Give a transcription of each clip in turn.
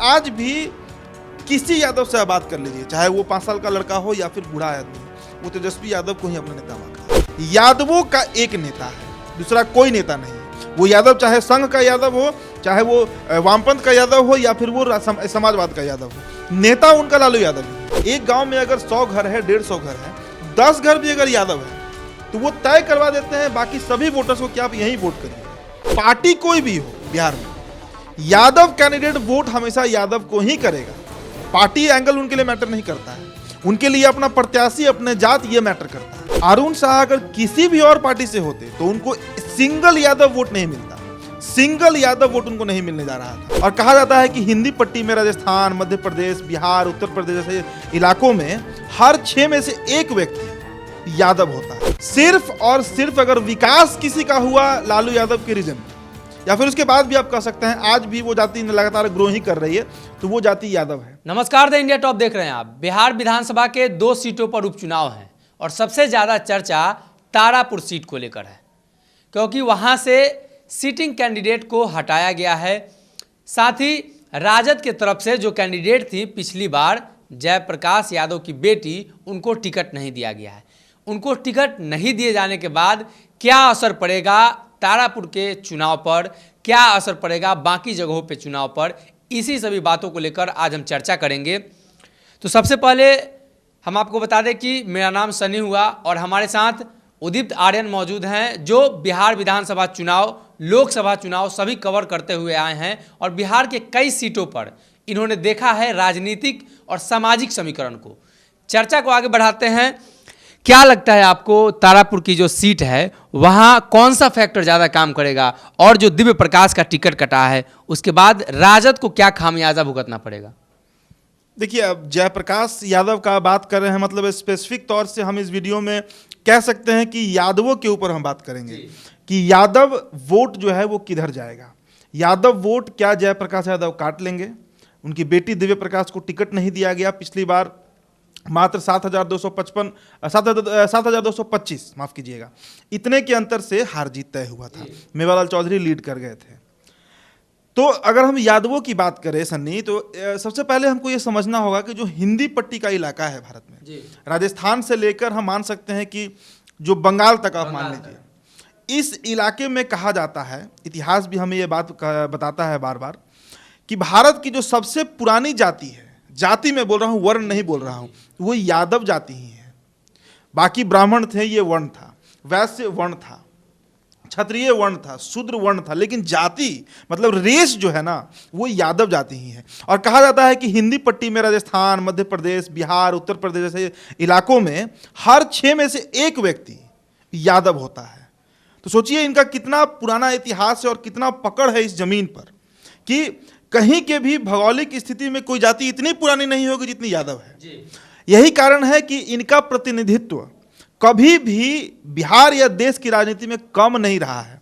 आज भी किसी यादव से आप बात कर लीजिए, चाहे वो 5 साल का लड़का हो या फिर बूढ़ा आदमी, वो तेजस्वी यादव को ही अपना नेता मानता है। यादवों का एक नेता है, दूसरा कोई नेता नहीं। वो यादव चाहे संघ का यादव हो, चाहे वो वामपंथ का यादव हो या फिर वो समाजवाद का यादव हो, नेता उनका लालू यादव है। एक गांव में अगर 100 घर है, 150 घर है, 10 घर भी अगर यादव है तो वो तय करवा देते हैं बाकी सभी वोटर्स को कि आप यहीं वोट करिए। पार्टी कोई भी हो बिहार में, यादव कैंडिडेट वोट हमेशा यादव को ही करेगा। पार्टी एंगल उनके लिए मैटर नहीं करता है, उनके लिए अपना प्रत्याशी, अपने जात ये मैटर करता है। अरुण शाह अगर किसी भी और पार्टी से होते तो उनको सिंगल यादव वोट नहीं मिलता, सिंगल यादव वोट उनको नहीं मिलने जा रहा था। और कहा जाता है कि हिंदी पट्टी में राजस्थान, मध्य प्रदेश, बिहार, उत्तर प्रदेश जैसे इलाकों में हर 6 में से 1 व्यक्ति यादव होता है। सिर्फ और सिर्फ अगर विकास किसी का हुआ लालू यादव के रीजन में, या फिर उसके बाद भी आप कह सकते हैं आज भी वो जाति लगातार ग्रो ही कर रही है, तो वो जाति यादव है। नमस्कार, द इंडिया टॉप देख रहे हैं आप। बिहार विधानसभा के 2 सीटों पर उपचुनाव हैं और सबसे ज्यादा चर्चा तारापुर सीट को लेकर है, क्योंकि वहां से सिटिंग कैंडिडेट को हटाया गया है। साथ ही राजद के तरफ से जो कैंडिडेट थी पिछली बार, जयप्रकाश यादव की बेटी, उनको टिकट नहीं दिया गया है। उनको टिकट नहीं दिए जाने के बाद क्या असर पड़ेगा तारापुर के चुनाव पर, क्या असर पड़ेगा बाकी जगहों पे चुनाव पर, इसी सभी बातों को लेकर आज हम चर्चा करेंगे। तो सबसे पहले हम आपको बता दें कि मेरा नाम सनी हुआ और हमारे साथ उदित आर्यन मौजूद हैं, जो बिहार विधानसभा चुनाव, लोकसभा चुनाव सभी कवर करते हुए आए हैं और बिहार के कई सीटों पर इन्होंने देखा है राजनीतिक और सामाजिक समीकरण को। चर्चा को आगे बढ़ाते हैं। क्या लगता है आपको, तारापुर की जो सीट है वहां कौन सा फैक्टर ज़्यादा काम करेगा, और जो दिव्य प्रकाश का टिकट कटा है उसके बाद राजद को क्या खामियाजा भुगतना पड़ेगा? देखिए, अब जयप्रकाश यादव का बात कर रहे हैं, मतलब स्पेसिफिक तौर से हम इस वीडियो में कह सकते हैं कि यादवों के ऊपर हम बात करेंगे कि यादव वोट जो है वो किधर जाएगा। यादव वोट क्या जयप्रकाश यादव काट लेंगे? उनकी बेटी दिव्य प्रकाश को टिकट नहीं दिया गया, पिछली बार मात्र 7,225 माफ कीजिएगा, इतने के अंतर से हार जीत तय हुआ था। मेवालाल चौधरी लीड कर गए थे। तो अगर हम यादवों की बात करें सन्नी, तो सबसे पहले हमको ये समझना होगा कि जो हिंदी पट्टी का इलाका है भारत में, राजस्थान से लेकर हम मान सकते हैं कि जो बंगाल तक आप मान लीजिए, इस इलाके में कहा जाता है, इतिहास भी हमें ये बात बताता है बार बार, कि भारत की जो सबसे पुरानी जाति है, जाति में बोल रहा हूँ, वर्ण नहीं बोल रहा हूँ, वो यादव जाति ही है। बाकी ब्राह्मण थे, ये वर्ण था, वैश्य वर्ण था, क्षत्रिय वर्ण था, शूद्र वर्ण था, लेकिन जाति मतलब रेस जो है ना, वो यादव जाति ही है। और कहा जाता है कि हिंदी पट्टी में राजस्थान, मध्य प्रदेश, बिहार, उत्तर प्रदेश जैसे इलाकों में हर 6 में से 1 व्यक्ति यादव होता है। तो सोचिए इनका कितना पुराना इतिहास है और कितना पकड़ है इस जमीन पर, कि कहीं के भी भौगोलिक स्थिति में कोई जाति इतनी पुरानी नहीं होगी जितनी यादव है। यही कारण है कि इनका प्रतिनिधित्व कभी भी बिहार या देश की राजनीति में कम नहीं रहा है।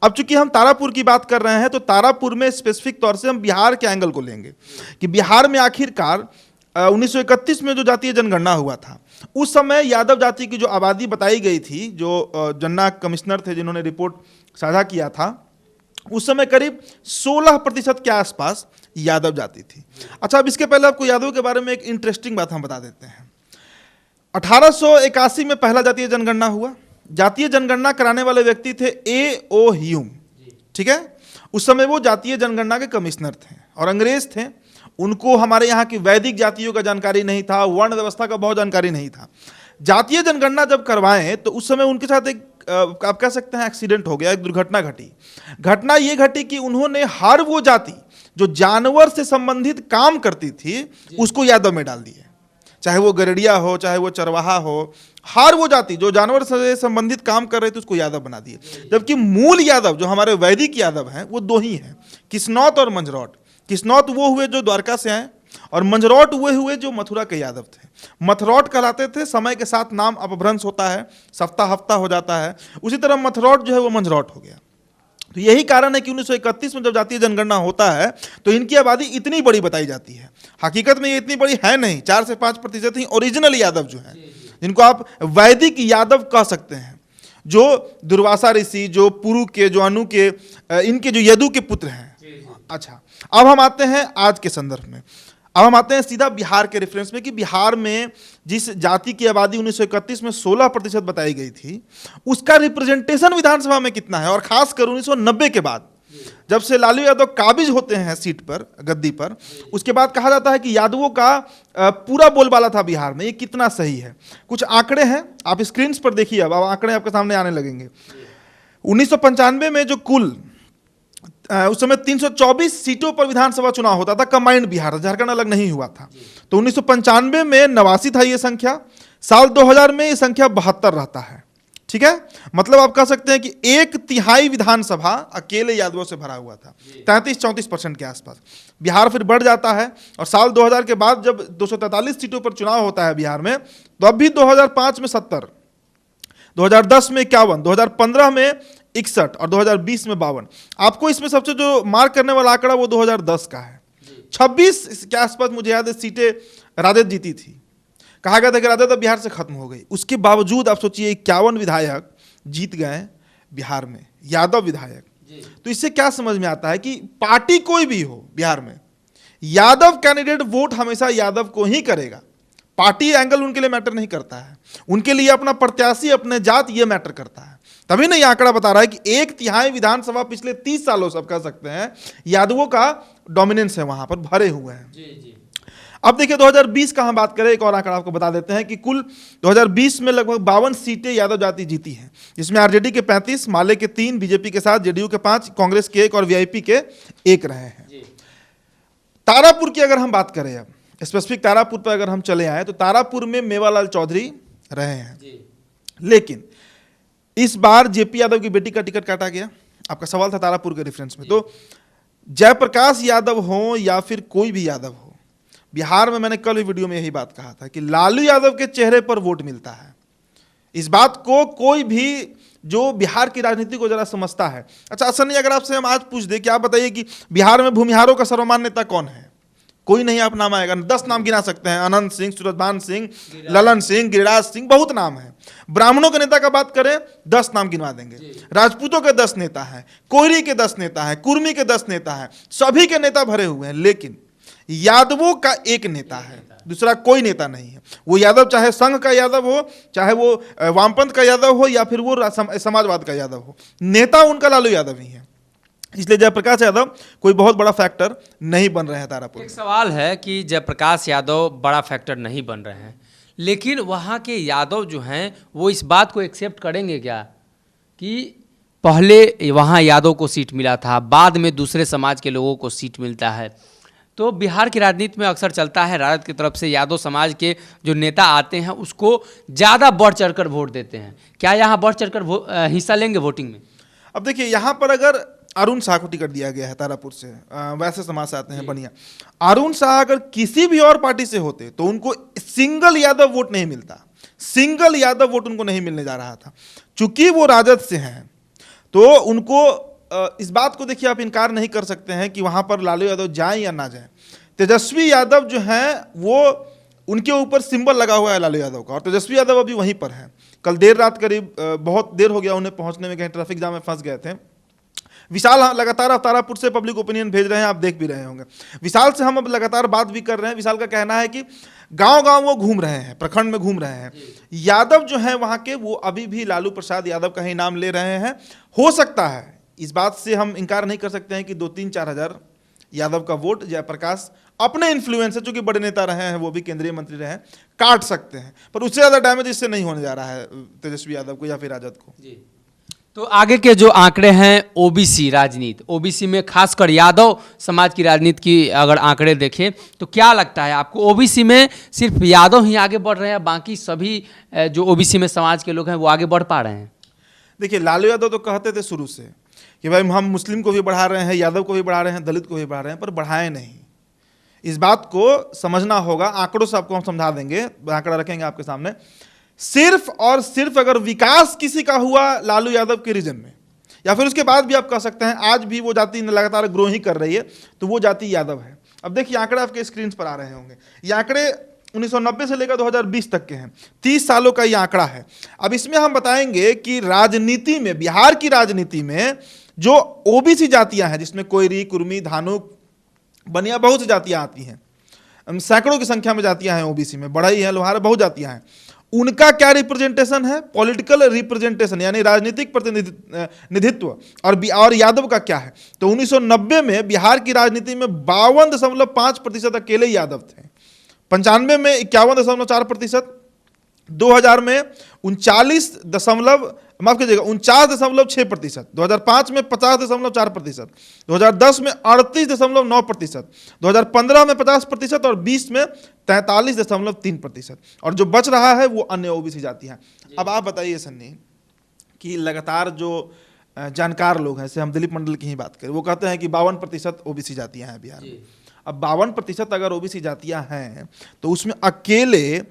अब चूंकि हम तारापुर की बात कर रहे हैं, तो तारापुर में स्पेसिफिक तौर से हम बिहार के एंगल को लेंगे कि बिहार में आखिरकार 1931 में जो जातीय जनगणना हुआ था, उस समय यादव जाति की जो आबादी बताई गई थी, जो जनना कमिश्नर थे जिन्होंने रिपोर्ट साझा किया था, उस समय करीब 16% के आसपास यादव जाति थी। अच्छा, अब इसके पहले आपको यादव के बारे में एक इंटरेस्टिंग बात हम बता देते हैं। 1881 में पहला जातीय जनगणना हुआ। जातीय जनगणना कराने वाले व्यक्ति थे A.O. ह्यूम, ठीक है। उस समय वो जातीय जनगणना के कमिश्नर थे और अंग्रेज थे। उनको हमारे यहाँ की वैदिक जातियों का जानकारी नहीं था, वर्ण व्यवस्था का बहुत जानकारी नहीं था। जातीय जनगणना जब करवाएं तो उस समय उनके साथ एक आप कह सकते हैं एक्सीडेंट हो गया, एक दुर्घटना घटी। घटना ये घटी कि उन्होंने हर वो जाति जो जानवर से संबंधित काम करती थी उसको यादव में डाल दिए, चाहे वो गरेड़िया हो, चाहे वो चरवाहा हो, हर वो जाति जो जानवर से संबंधित काम कर रहे थे उसको यादव बना दिए। जबकि मूल यादव जो हमारे वैदिक यादव हैं वो 2 ही हैं, किस्नौत और मंझरौट। किस्नौत वो हुए जो द्वारका से आए और मंझरौट वो हुए जो मथुरा के यादव थे। मथरौट कहलाते थे, समय के साथ नाम अपभ्रंश होता है, सफ्ता हफ्ता हो जाता है, उसी तरह मथरौट जो है वो मंझरौट हो गया। तो यही कारण है कि 1931 में जब जातीय जनगणना होता है तो इनकी आबादी इतनी बड़ी बताई जाती है। हकीकत में ये इतनी बड़ी है नहीं, 4 से 5% ही ओरिजिनल यादव जो हैं, जिनको आप वैदिक यादव कह सकते हैं, जो दुर्वासा ऋषि, जो पुरु के, जो अनु के, इनके जो यदु के पुत्र हैं, अच्छा, अब हम आते हैं आज के संदर्भ में। अब हम आते हैं सीधा बिहार के रेफरेंस में कि बिहार में जिस जाति की आबादी 1931 में 16% बताई गई थी, उसका रिप्रेजेंटेशन विधानसभा में कितना है। और खासकर 1990 के बाद जब से लालू यादव काबिज होते हैं सीट पर, गद्दी पर, उसके बाद कहा जाता है कि यादवों का पूरा बोलबाला था बिहार में। ये कितना सही है? कुछ आंकड़े हैं, आप स्क्रीन पर देखिए। अब आंकड़े आपके सामने आने लगेंगे। 1995 में जो कुल उस समय 324 सीटों पर विधानसभा चुनाव होता था, कंबाइंड बिहार, झारखंड अलग नहीं हुआ था। तो 1995 में 89 था ये संख्या। साल 2000 में ये संख्या 72 रहता है। ठीक है, मतलब आप कह सकते हैं कि 1/3 विधानसभा अकेले यादवों से भरा हुआ था, 33-34% के आसपास। बिहार फिर बढ़ जाता है और साल 2000 के बाद जब 243 सीटों पर चुनाव होता है बिहार में, तो अब भी 2005 में 70, 2010 में 51, 2015 में 61 और 2020 में 52। आपको इसमें सबसे जो मार्क करने वाला आंकड़ा वो 2010 का है। 26 के आसपास मुझे याद है सीटें राजद जीती थी। कहा गया था कि राजद अब बिहार से खत्म हो गई। उसके बावजूद आप सोचिए 51 विधायक जीत गए बिहार में, यादव विधायक। तो इससे क्या समझ में आता है कि पार्टी कोई भी हो बिहार में, यादव कैंडिडेट वोट हमेशा यादव को ही करेगा। पार्टी एंगल उनके लिए मैटर नहीं करता है, उनके लिए अपना प्रत्याशी, अपने जात, ये मैटर करता है। तभी नहीं आंकड़ा बता रहा है कि 1/3 विधानसभा पिछले 30 सालों से, आप कह सकते हैं, यादवों का डोमिनेंस है, वहां पर भरे हुए हैं। जी। अब देखिए 2020 का हम बात करें, एक और आंकड़ा आपको बता देते हैं कि कुल 2020 में लगभग 52 सीटें यादव जाति जीती हैं, जिसमें आरजेडी के 35, माले के 3, बीजेपी के 7, जेडीयू के 5, कांग्रेस के 1 और वीआईपी के 1 रहे हैं। तारापुर की अगर हम बात करें, अब स्पेसिफिक तारापुर पर अगर हम चले आए, तो तारापुर में मेवालाल चौधरी रहे हैं। लेकिन इस बार जेपी यादव की बेटी का टिकट काटा गया। आपका सवाल था तारापुर के रेफरेंस में। तो जयप्रकाश यादव हो या फिर कोई भी यादव हो, बिहार में मैंने कल वीडियो में यही बात कहा था कि लालू यादव के चेहरे पर वोट मिलता है। इस बात को कोई भी जो बिहार की राजनीति को जरा समझता है। अच्छा, असल नहीं, अगर आपसे हम आज पूछ दें कि आप बताइए कि बिहार में भूमिहारों का सर्वमान्य नेता कौन है, कोई नहीं आप नाम आएगा। 10 नाम गिना सकते हैं, अनंत सिंह, सूरजभान सिंह, ललन सिंह, गिरिराज सिंह, बहुत नाम है। ब्राह्मणों के नेता का बात करें, 10 नाम गिनवा देंगे। राजपूतों के 10 नेता हैं, कोयरी के 10 नेता हैं, कुर्मी के 10 नेता हैं, सभी के नेता भरे हुए हैं। लेकिन यादवों का एक नेता है, दूसरा कोई नेता नहीं है। वो यादव चाहे संघ का यादव हो, चाहे वो वामपंथ का यादव हो, या फिर वो समाजवाद का यादव हो, नेता उनका लालू यादव ही है। इसलिए जयप्रकाश यादव कोई बहुत बड़ा फैक्टर नहीं बन रहे हैं तारापुर। एक सवाल है कि जयप्रकाश यादव बड़ा फैक्टर नहीं बन रहे हैं, लेकिन वहाँ के यादव जो हैं वो इस बात को एक्सेप्ट करेंगे क्या कि पहले वहाँ यादव को सीट मिला था, बाद में दूसरे समाज के लोगों को सीट मिलता है। तो बिहार की राजनीति में अक्सर चलता है, राजद की तरफ से यादव समाज के जो नेता आते हैं उसको ज़्यादा बढ़ चढ़कर वोट देते हैं। क्या यहाँ बढ़ चढ़कर हिस्सा लेंगे वोटिंग में? अब देखिए, यहाँ पर अगर अरुण शाह को टिकट दिया गया है तारापुर से, वैसे समाज से आते हैं, बढ़िया। अरुण शाह अगर किसी भी और पार्टी से होते तो उनको सिंगल यादव वोट नहीं मिलता, सिंगल यादव वोट उनको नहीं मिलने जा रहा था। चूंकि वो राजद से हैं तो उनको इस बात को देखिए, आप इनकार नहीं कर सकते हैं कि वहां पर लालू यादव जाएं या ना जाएं। तेजस्वी यादव जो हैं वो, उनके ऊपर सिंबल लगा हुआ है लालू यादव का, और तेजस्वी यादव अभी वहीं पर हैं। कल देर रात करीब बहुत देर हो गया उन्हें पहुंचने में, कहीं ट्रैफिक जाम में फंस गए थे। विशाल लगातार तारापुर से पब्लिक ओपिनियन भेज रहे हैं, आप देख भी रहे होंगे। विशाल से हम अब लगातार बात भी कर रहे हैं। विशाल का कहना है कि गांव-गांव वो घूम रहे हैं, प्रखंड में घूम रहे हैं। यादव जो हैं वहां के, वो अभी भी लालू प्रसाद यादव का ही नाम ले रहे हैं। हो सकता है, इस बात से हम इनकार नहीं कर सकते हैं कि 2-3-4 हजार यादव का वोट जयप्रकाश अपने इन्फ्लुएंस से, चूंकि बड़े नेता रहे हैं, वो भी केंद्रीय मंत्री रहे हैं, काट सकते हैं। पर उससे ज़्यादा डैमेज इससे नहीं होने जा रहा है तेजस्वी यादव को या फिर राजद को। तो आगे के जो आंकड़े हैं ओबीसी राजनीति, ओबीसी में खासकर यादव समाज की राजनीति की अगर आंकड़े देखें तो क्या लगता है आपको, ओबीसी में सिर्फ यादव ही आगे बढ़ रहे हैं, बाकी सभी जो ओबीसी में समाज के लोग हैं वो आगे बढ़ पा रहे हैं? देखिए, लालू यादव तो कहते थे शुरू से कि भाई हम मुस्लिम को भी बढ़ा रहे हैं, यादव को भी बढ़ा रहे हैं, दलित को भी बढ़ा रहे हैं, पर बढ़ाए नहीं। इस बात को समझना होगा। आंकड़ों से आपको हम समझा देंगे, आंकड़ा रखेंगे आपके सामने। सिर्फ और सिर्फ अगर विकास किसी का हुआ लालू यादव के रीजन में, या फिर उसके बाद भी आप कह सकते हैं आज भी वो जाति लगातार ग्रो ही कर रही है, तो वो जाति यादव है। अब देखिए, आंकड़े आपके स्क्रीन पर आ रहे होंगे। ये आंकड़े 1990 से लेकर 2020 तक के हैं, 30 सालों का ये आंकड़ा है। अब इसमें हम बताएंगे कि राजनीति में, बिहार की राजनीति में जो ओबीसी जातियां हैं, जिसमें कोयरी, कुर्मी, धानुक, बनिया, बहुत सी जातियां आती हैं, सैकड़ों की संख्या में जातियां हैं ओबीसी में, बढ़ई है, लोहार, बहुत जातियां हैं, उनका क्या रिप्रेजेंटेशन है? पॉलिटिकल रिप्रेजेंटेशन, यानी राजनीतिक प्रतिनिधित्व। और यादव का क्या है? तो 1990 में बिहार की राजनीति में 52.5% अकेले यादव थे, 95 में 51.4%, 2000 में 49.6%, 2005 में 50.4%, 2010 में 38.9%, 2015 में 50% और 20 में 43.3%, और जो बच रहा है वो अन्य ओबीसी जाति हैं। अब आप बताइए सन्नी कि लगातार जो जानकार लोग हैं, जैसे हम दिलीप मंडल की ही बात करें, वो कहते हैं कि 52% ओबीसी जातियां हैं बिहार में। अब 52% अगर ओबीसी जातियां हैं तो उसमें अकेले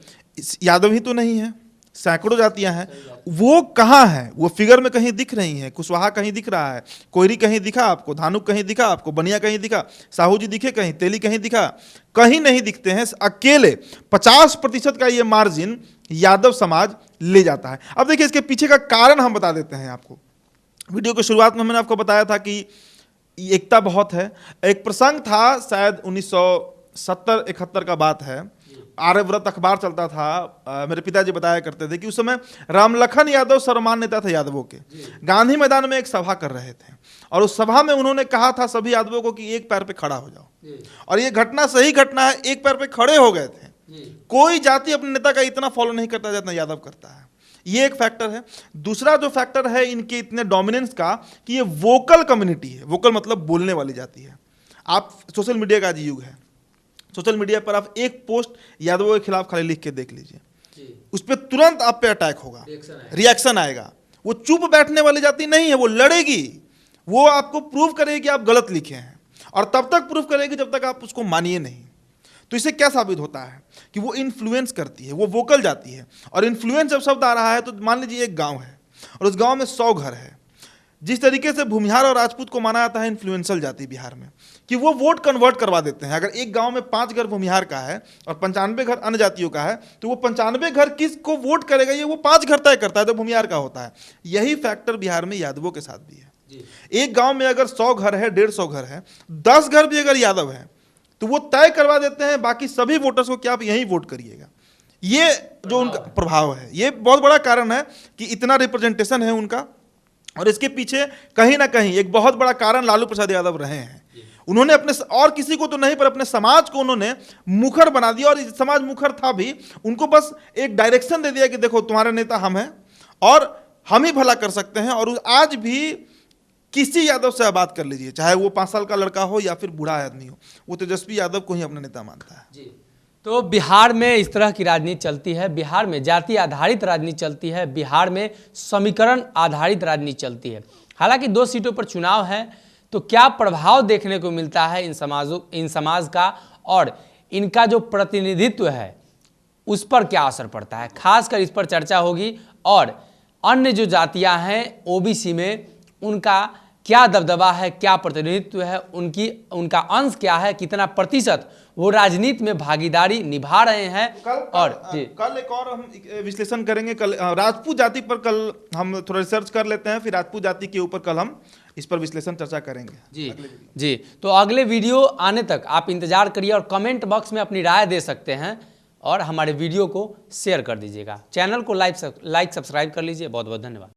यादव ही तो नहीं है, सैकड़ों जातियां हैं। वो कहाँ है? वो फिगर में कहीं दिख रही हैं? कुशवाहा कहीं दिख रहा है? कोयरी कहीं दिखा आपको? धानुक कहीं दिखा आपको? बनिया कहीं दिखा? साहू जी दिखे कहीं? तेली कहीं दिखा? कहीं नहीं दिखते हैं। अकेले 50% का ये मार्जिन यादव समाज ले जाता है। अब देखिए, इसके पीछे का कारण हम बता देते हैं आपको। वीडियो की शुरुआत में मैंने आपको बताया था कि एकता बहुत है। एक प्रसंग था, शायद 1970-71 का बात है, आर्यव्रत अखबार चलता था, मेरे पिताजी बताया करते थे कि उस समय रामलखन यादव सर्वमान्य नेता थे यादवों के, गांधी मैदान में एक सभा कर रहे थे, और उस सभा में उन्होंने कहा था सभी यादवों को कि एक पैर पे खड़ा हो जाओ। और ये घटना सही घटना है, एक पैर पे खड़े हो गए थे। कोई जाति अपने नेता का इतना फॉलो नहीं करता जितना यादव करता है। ये एक फैक्टर है। दूसरा जो फैक्टर है इनके इतने डोमिनेंस का, कि ये वोकल कम्युनिटी है। वोकल मतलब बोलने वाली जाति है। आप सोशल मीडिया का आज युग है, सोशल मीडिया पर आप एक पोस्ट यादवों के खिलाफ खाली लिख के देख लीजिए, उस पर तुरंत आप पे अटैक होगा, रिएक्शन आएगा। वो चुप बैठने वाली जाति नहीं है, वो लड़ेगी, वो आपको प्रूव करेगी कि आप गलत लिखे हैं, और तब तक प्रूव करेगी जब तक आप उसको मानिए नहीं। तो इससे क्या साबित होता है कि वो इन्फ्लुएंस करती है, वो वोकल जाती है। और इन्फ्लुएंस जब शब्द आ रहा है तो मान लीजिए एक गांव है और उस गांव में 100 घर है। जिस तरीके से भूमिहार और राजपूत को माना जाता है इन्फ्लुएंशियल जाति बिहार में, कि वो वोट कन्वर्ट करवा देते हैं। अगर एक गांव में 5 घर भूमिहार का है और 95 घर अन्य जातियों का है, तो वो 95 घर किसको वोट करेगा ये वो 5 घर तय करता है जो भूमिहार का होता है। यही फैक्टर बिहार में यादवों के साथ भी है। एक गांव में अगर 100 घर है, 150 घर है, 10 घर भी अगर यादव है तो वो तय करवा देते हैं बाकी सभी वोटर्स को कि आप यही वोट करिएगा। ये जो उनका प्रभाव है, ये बहुत बड़ा कारण है कि इतना रिप्रेजेंटेशन है उनका। और इसके पीछे कहीं ना कहीं एक बहुत बड़ा कारण लालू प्रसाद यादव रहे हैं। उन्होंने अपने, और किसी को तो नहीं, पर अपने समाज को उन्होंने मुखर बना दिया। और समाज मुखर था भी, उनको बस एक डायरेक्शन दे दिया कि देखो तुम्हारे नेता हम हैं और हम ही भला कर सकते हैं। और आज भी किसी यादव से बात कर लीजिए, चाहे वो 5 साल का लड़का हो या फिर बूढ़ा आदमी हो, वो तेजस्वी यादव को ही अपना नेता मानता है। जी, तो बिहार में इस तरह की राजनीति चलती है, बिहार में जाति आधारित राजनीति चलती है, बिहार में समीकरण आधारित राजनीति चलती है। हालांकि 2 सीटों पर चुनाव है, तो क्या प्रभाव देखने को मिलता है इन समाज का, और इनका जो प्रतिनिधित्व है उस पर क्या असर पड़ता है, खासकर इस पर चर्चा होगी। और अन्य जो जातियां हैं ओबीसी में, उनका क्या दबदबा है, क्या प्रतिनिधित्व है, उनका अंश क्या है, कितना प्रतिशत वो राजनीति में भागीदारी निभा रहे हैं। कल एक और हम विश्लेषण करेंगे। कल राजपूत जाति पर कल हम थोड़ा रिसर्च कर लेते हैं, फिर राजपूत जाति के ऊपर कल हम इस पर विश्लेषण चर्चा करेंगे। जी, तो अगले वीडियो आने तक आप इंतजार करिए और कमेंट बॉक्स में अपनी राय दे सकते हैं, और हमारे वीडियो को शेयर कर दीजिएगा। चैनल को लाइक सब्सक्राइब कर लीजिए। बहुत बहुत धन्यवाद।